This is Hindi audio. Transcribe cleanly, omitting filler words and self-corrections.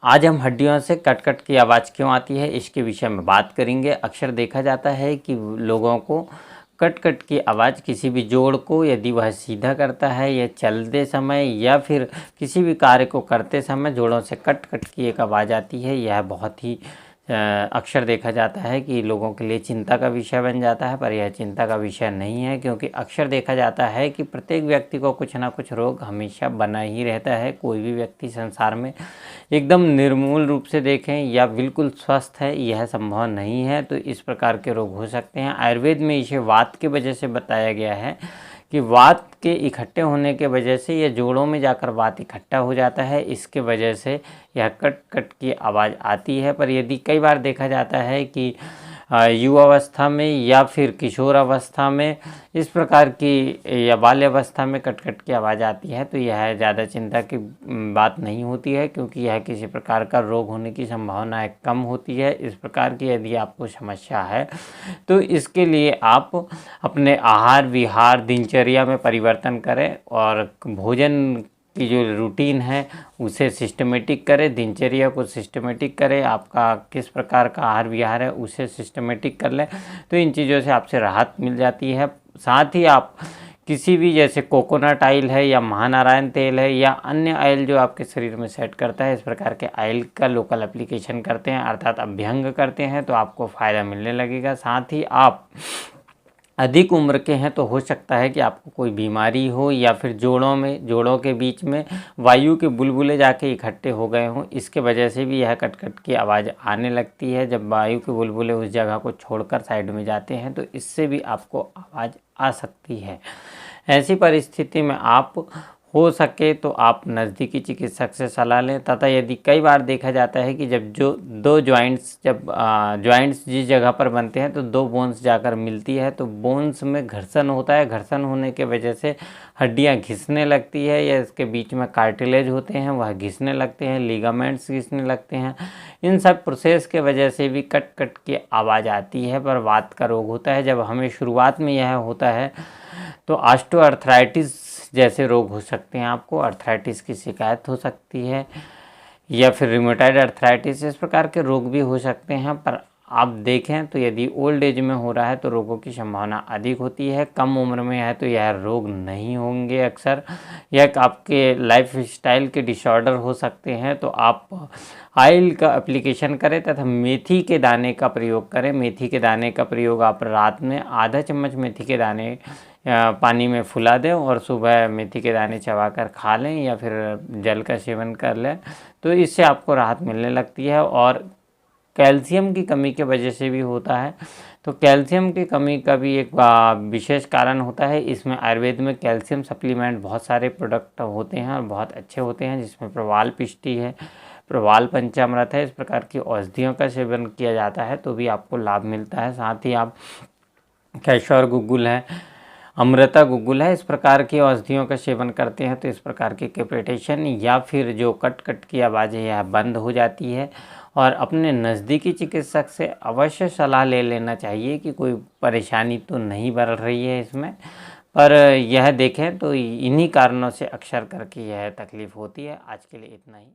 आज हम हड्डियों से कट कट की आवाज़ क्यों आती है इसके विषय में बात करेंगे। अक्सर देखा जाता है कि लोगों को कट कट की आवाज़ किसी भी जोड़ को यदि वह सीधा करता है या चलते समय या फिर किसी भी कार्य को करते समय जोड़ों से कट कट की एक आवाज़ आती है। यह बहुत ही अक्सर देखा जाता है कि लोगों के लिए चिंता का विषय बन जाता है, पर यह चिंता का विषय नहीं है, क्योंकि अक्सर देखा जाता है कि प्रत्येक व्यक्ति को कुछ ना कुछ रोग हमेशा बना ही रहता है। कोई भी व्यक्ति संसार में एकदम निर्मूल रूप से देखें या बिल्कुल स्वस्थ है, यह संभव नहीं है। तो इस प्रकार के रोग हो सकते हैं। आयुर्वेद में इसे वात की वजह से बताया गया है कि वात के इकट्ठे होने के वजह से यह जोड़ों में जाकर वात इकट्ठा हो जाता है, इसके वजह से यह कट कट की आवाज़ आती है। पर यदि कई बार देखा जाता है कि युवावस्था में या फिर किशोर अवस्था में इस प्रकार की या बाल्यावस्था में कट कट की आवाज़ आती है, तो यह ज़्यादा चिंता की बात नहीं होती है, क्योंकि यह किसी प्रकार का रोग होने की संभावना कम होती है। इस प्रकार की यदि आपको समस्या है तो इसके लिए आप अपने आहार विहार दिनचर्या में परिवर्तन करें और भोजन की जो रूटीन है उसे सिस्टमेटिक करें, दिनचर्या को सिस्टमेटिक करें, आपका किस प्रकार का आहार विहार है उसे सिस्टमेटिक कर लें, तो इन चीज़ों से आपसे राहत मिल जाती है। साथ ही आप किसी भी जैसे कोकोनट ऑयल है या महानारायण तेल है या अन्य ऑयल जो आपके शरीर में सेट करता है, इस प्रकार के ऑयल का लोकल एप्लीकेशन करते हैं अर्थात अभ्यंग करते हैं तो आपको फ़ायदा मिलने लगेगा। साथ ही आप अधिक उम्र के हैं तो हो सकता है कि आपको कोई बीमारी हो या फिर जोड़ों के बीच में वायु के बुलबुले जाके इकट्ठे हो गए हों, इसके वजह से भी यह कट कट की आवाज़ आने लगती है। जब वायु के बुलबुले उस जगह को छोड़कर साइड में जाते हैं तो इससे भी आपको आवाज़ आ सकती है। ऐसी परिस्थिति में आप हो सके तो आप नज़दीकी चिकित्सक से सलाह लें, तथा यदि कई बार देखा जाता है कि जब जो दो जॉइंट्स जिस जगह पर बनते हैं तो दो बोन्स जाकर मिलती है तो बोन्स में घर्षण होता है। घर्षण होने के वजह से हड्डियां घिसने लगती है या इसके बीच में कार्टिलेज होते हैं वह घिसने लगते हैं, लिगामेंट्स घिसने लगते हैं। इन सब प्रोसेस के वजह से भी कट कट की आवाज़ आती है। पर वात का रोग होता है, जब हमें शुरुआत में यह होता है तो ऑस्टियोआर्थराइटिस जैसे रोग हो सकते हैं, आपको अर्थराइटिस की शिकायत हो सकती है या फिर रिमेटॉइड अर्थराइटिस, इस प्रकार के रोग भी हो सकते हैं। पर आप देखें तो यदि ओल्ड एज में हो रहा है तो रोगों की संभावना अधिक होती है, कम उम्र में है तो यह रोग नहीं होंगे। अक्सर यह आपके लाइफ स्टाइल के डिसऑर्डर हो सकते हैं। तो आप ऑयल का एप्लीकेशन करें तथा मेथी के दाने का प्रयोग करें। मेथी के दाने का प्रयोग आप रात में आधा चम्मच मेथी के दाने पानी में फुला दें और सुबह मेथी के दाने चबाकर खा लें या फिर जल का सेवन कर लें, तो इससे आपको राहत मिलने लगती है। और कैल्शियम की कमी के वजह से भी होता है, तो कैल्शियम की कमी का भी एक विशेष कारण होता है। इसमें आयुर्वेद में कैल्शियम सप्लीमेंट बहुत सारे प्रोडक्ट होते हैं और बहुत अच्छे होते हैं, जिसमें प्रवाल पिष्टी है, प्रवाल पंचामृत है, इस प्रकार की औषधियों का सेवन किया जाता है तो भी आपको लाभ मिलता है। साथ ही आप कैशोर गुग्गुल है, अमृता गुग्गुल है, इस प्रकार की औषधियों का सेवन करते हैं तो इस प्रकार की कैपिटेशन या फिर जो कट कट की आवाज़ है यह बंद हो जाती है। और अपने नज़दीकी चिकित्सक से अवश्य सलाह ले लेना चाहिए कि कोई परेशानी तो नहीं बढ़ रही है इसमें, पर यह देखें तो इन्हीं कारणों से अक्सर करके यह तकलीफ़ होती है। आज के लिए इतना ही।